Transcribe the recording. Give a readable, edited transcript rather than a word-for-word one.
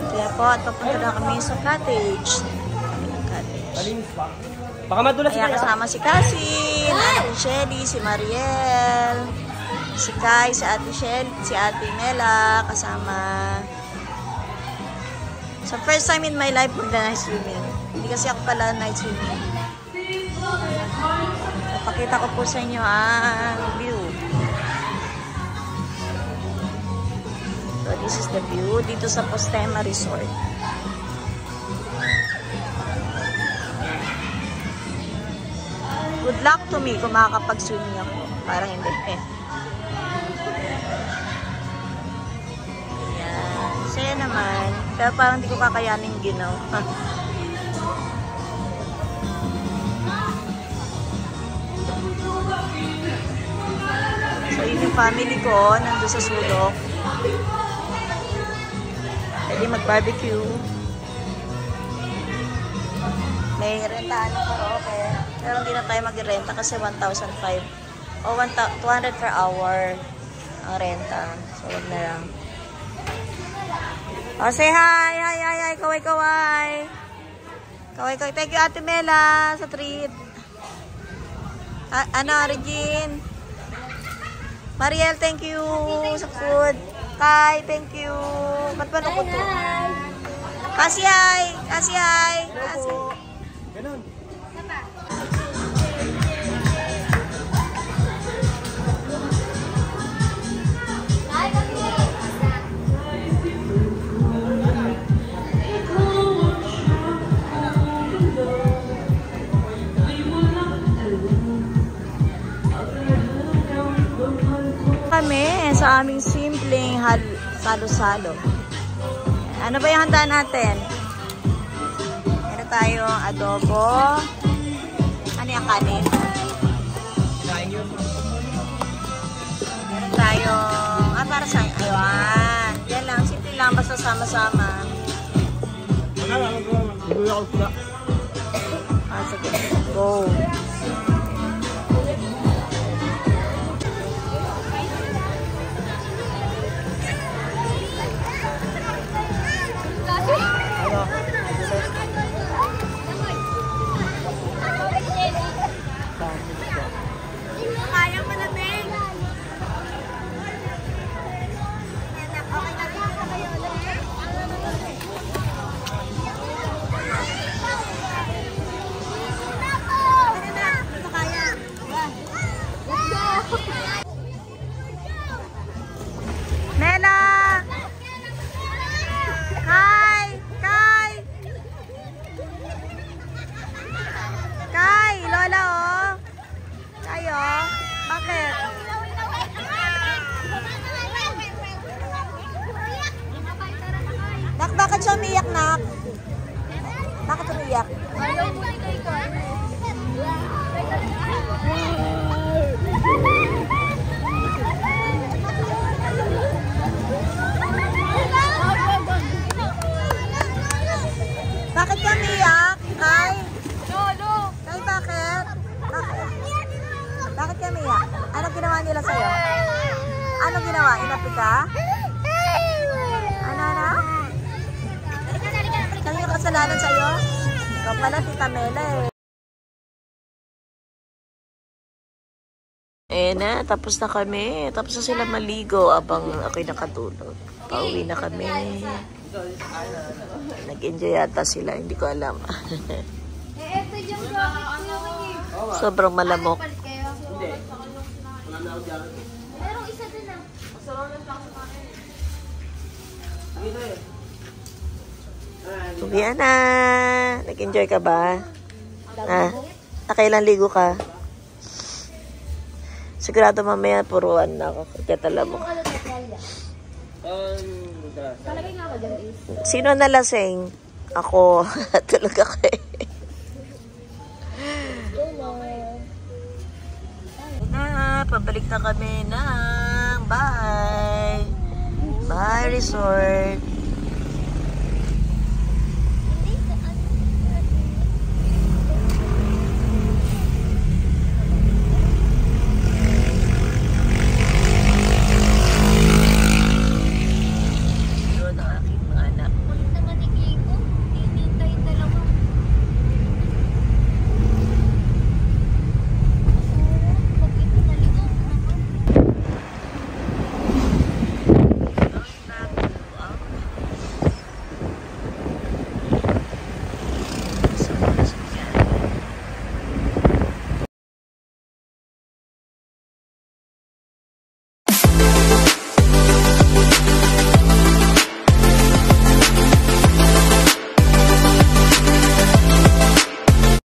Kaya po, at papunta na kami sa cottage. Baka madulas kaya kasama si Cassie, Ate Shelly, si Mariel, si Kai, si Ate Shelly, si Ate Mela, kasama. So first time in my life mag-night swimming. Hindi kasi ako pala night swimming. So, pakita ko po sa inyo ang view. So this is the view dito sa Postema Resort. Good luck to me kung makakapag-swimming ako. Parang hindi. Ayan. Saya naman. Pero parang hindi ko kakayanin ginaw. So, yun yung family ko. Nandun sa sulok. Pwede mag-barbecue. May rentahan ng karaoke. Pero hindi na tayo mag-renta kasi 1,500 o 200 per hour ang renta. So, wag na lang. Oh, say hi! Hi, hi, hi! Kaway, kaway! Kaway, kaway. Thank you, Ate Mela, sa treat. Ano, Regine? Mariel, thank you sa food. Kai, thank you. Ba't ba ko to? Kasi hi! Kasi hi! Kasi. Ganun. Kami sa aming simpleng salo-salo. Ano ba yung handa natin? Meron tayong adobo. Ano yung kanin? Meron tayong para sa ayun. Yan lang, simple lang, basta sama-sama. Sige, go. Mela! Kai! Kai! Kai! Lola, oh! Kai, oh! Bakit? Nak, bakit siya umiyak, Nak? Bakit umiyak? Bakit ka umiyak? Kai? Kai, bakit? Bakit? Bakit ka umiyak? Ano ginawa nila sa'yo? Ano ginawa? Inapi ka? Ano? Kanino kasalanan sa'yo? Ikaw pala, Tita Mela eh. Na, tapos na kami. Tapos na sila maligo abang ako'y nakatulog. Pauwi na kami. Nag-enjoy yata sila, hindi ko alam. Sobrang malamok. Uwian na. Nag-enjoy ka ba? Nakailan ligo ka? Sigurado mamaya puruan na ako. Kaya talamok. Sino nalasing? Ako. Tulog ako eh. Pabalik na kami ng bahay. Bahay resort.